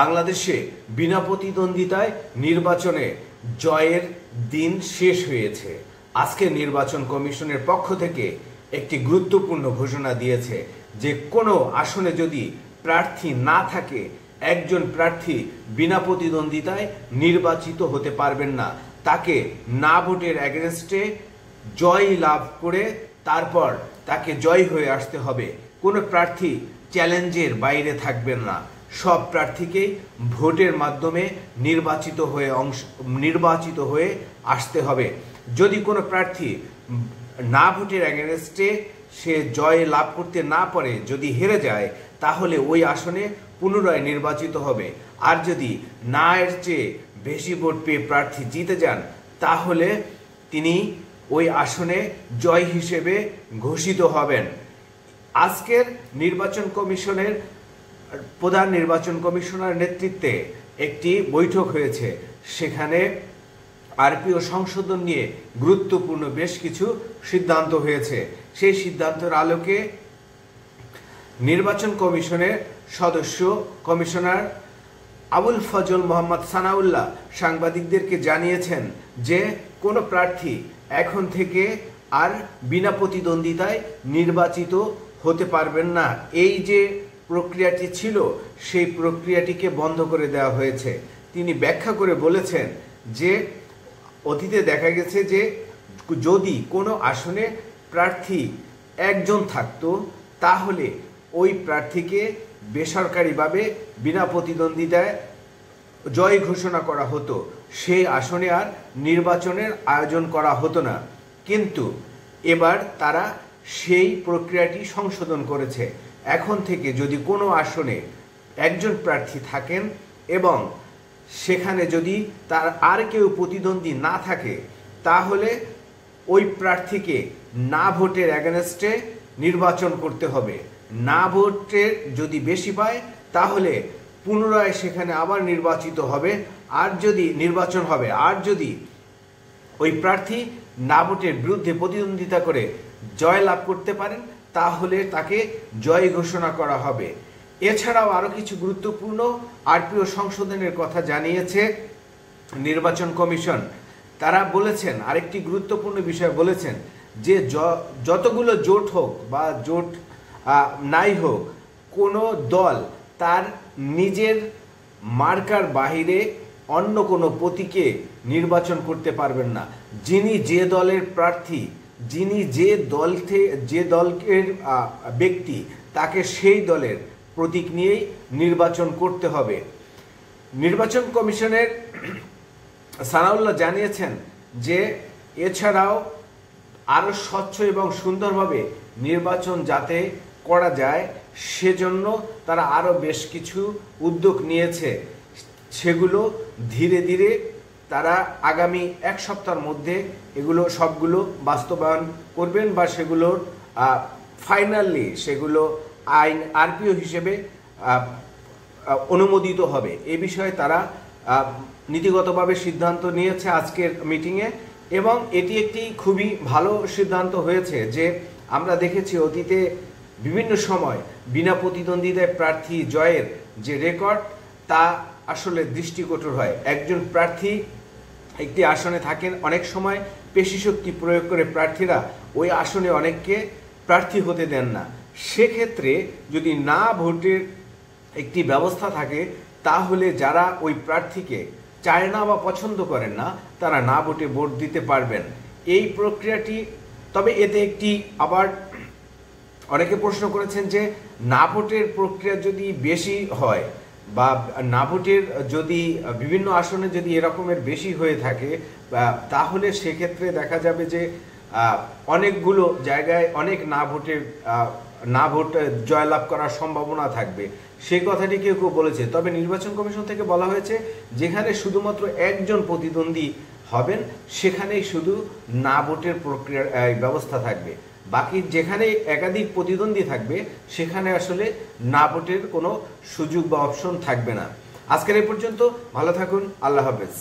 বাংলাদেশে বিনা প্রতিদ্বন্দ্বিতায় নির্বাচনে জয়ের দিন শেষ হয়েছে। আজকে নির্বাচন কমিশনের পক্ষ থেকে একটি গুরুত্বপূর্ণ ঘোষণা দিয়েছে যে কোনো আসনে যদি প্রার্থী না থাকে, একজন প্রার্থী বিনা প্রতিদ্বন্দ্বিতায় নির্বাচিত হতে পারবেন না। তাকে না ভোটের এগেনস্টে জয় লাভ করে তারপর তাকে জয় হয়ে আসতে হবে। কোনো প্রার্থী চ্যালেঞ্জের বাইরে থাকবেন না। সব প্রার্থীকেই ভোটের মাধ্যমে নির্বাচিত হয়ে আসতে হবে। যদি কোনো প্রার্থী না ভোটের এগেনস্টে সে জয় লাভ করতে না পারে, যদি হেরে যায়, তাহলে ওই আসনে পুনরায় নির্বাচিত হবে। আর যদি না এর চেয়ে বেশি ভোট পেয়ে প্রার্থী জিতে যান, তাহলে তিনি ওই আসনে জয় হিসেবে ঘোষিত হবেন। আজকের নির্বাচন কমিশনের প্রধান নির্বাচন কমিশনার নেতৃত্বে একটি বৈঠক হয়েছে। সেখানে আরপিও সংশোধন নিয়ে গুরুত্বপূর্ণ বেশ কিছু সিদ্ধান্ত হয়েছে। সেই সিদ্ধান্তের আলোকে নির্বাচন কমিশনের সদস্য কমিশনার আবুল ফজল মোহাম্মদ সানাউল্লাহ সাংবাদিকদেরকে জানিয়েছেন যে কোনো প্রার্থী এখন থেকে আর বিনা প্রতিদ্বন্দ্বিতায় নির্বাচিত হতে পারবেন না। এই যে প্রক্রিয়াটি ছিল, সেই প্রক্রিয়াটিকে বন্ধ করে দেওয়া হয়েছে। তিনি ব্যাখ্যা করে বলেছেন যে অতীতে দেখা গেছে যে যদি কোনো আসনে প্রার্থী একজন থাকতো, তাহলে ওই প্রার্থীকে বেসরকারিভাবে বিনা প্রতিদ্বন্দ্বিতায় জয় ঘোষণা করা হতো। সেই আসনে আর নির্বাচনের আয়োজন করা হতো না। কিন্তু এবার তারা সেই প্রক্রিয়াটি সংশোধন করেছে। এখন থেকে যদি কোনো আসনে একজন প্রার্থী থাকেন এবং সেখানে যদি তার আর কেউ প্রতিদ্বন্দ্বী না থাকে, তাহলে ওই প্রার্থীকে না ভোটের এগেনস্টে নির্বাচন করতে হবে। না ভোটের যদি বেশি পায়, তাহলে পুনরায় সেখানে আবার নির্বাচিত হবে। আর যদি ওই প্রার্থী না ভোটের বিরুদ্ধে প্রতিদ্বন্দ্বিতা করে জয় লাভ করতে পারেন, তাহলে তাকে জয় ঘোষণা করা হবে। এছাড়াও আরো কিছু গুরুত্বপূর্ণ আরপিও সংশোধনের কথা জানিয়েছে নির্বাচন কমিশন। তারা বলেছেন, আরেকটি গুরুত্বপূর্ণ বিষয় বলেছেন যে যতগুলো জোট হোক বা জোট নাই হোক, কোনো দল তার নিজের মার্কার বাহিরে অন্য কোনো প্রতীকে নির্বাচন করতে পারবেন না। যিনি যে দলের প্রার্থী, যিনি যে দলের ব্যক্তি, তাকে সেই দলের প্রতীক নিয়েই নির্বাচন করতে হবে। নির্বাচন কমিশনের সানাউল্লাহ জানিয়েছেন যে এছাড়াও আরো স্বচ্ছ এবং সুন্দরভাবে নির্বাচন যাতে করা যায়, সেজন্য তারা আরো বেশ কিছু উদ্যোগ নিয়েছে। সেগুলো ধীরে ধীরে তারা আগামী এক সপ্তাহের মধ্যে এগুলো সবগুলো বাস্তবায়ন করবেন বা সেগুলোর সেগুলো আইন আরপিও হিসেবে অনুমোদিত হবে। এ বিষয়ে তারা নীতিগতভাবে সিদ্ধান্ত নিয়েছে আজকের মিটিংয়ে, এবং এটি একটি খুবই ভালো সিদ্ধান্ত হয়েছে। যে আমরা দেখেছি অতীতে বিভিন্ন সময় বিনা প্রতিদ্বন্দ্বিতায় প্রার্থী জয়ের যে রেকর্ড, তা আসলে দৃষ্টিকটু হয়। একজন প্রার্থী একটি আসনে থাকেন, অনেক সময় পেশিশক্তি প্রয়োগ করে প্রার্থীরা ওই আসনে অনেককে প্রার্থী হতে দেন না। সেক্ষেত্রে যদি না ভোটের একটি ব্যবস্থা থাকে, তাহলে যারা ওই প্রার্থীকে চায় না বা পছন্দ করেন না, তারা না ভোটে ভোট দিতে পারবেন। এই প্রক্রিয়াটি, তবে এতে একটি আবার অনেকে প্রশ্ন করেছেন যে না ভোটের প্রক্রিয়া যদি বেশি হয় বা না ভোটের যদি বিভিন্ন আসনে যদি এরকমের বেশি হয়ে থাকে, তাহলে সেক্ষেত্রে দেখা যাবে যে অনেকগুলো জায়গায় অনেক না ভোট জয়লাভ করার সম্ভাবনা থাকবে। সেই কথাটি কেউ কেউ বলেছে। তবে নির্বাচন কমিশন থেকে বলা হয়েছে যেখানে শুধুমাত্র একজন প্রতিদ্বন্দ্বী হবেন, সেখানেই শুধু না ভোটের প্রক্রিয়ার ব্যবস্থা থাকবে। বাকি যেখানে একাধিক প্রতিদ্বন্দ্বী থাকবে, সেখানে আসলে না ভোটের কোনো সুযোগ বা অপশন থাকবে না। আজকের এই পর্যন্ত। ভালো থাকুন। আল্লাহ হাফেজ।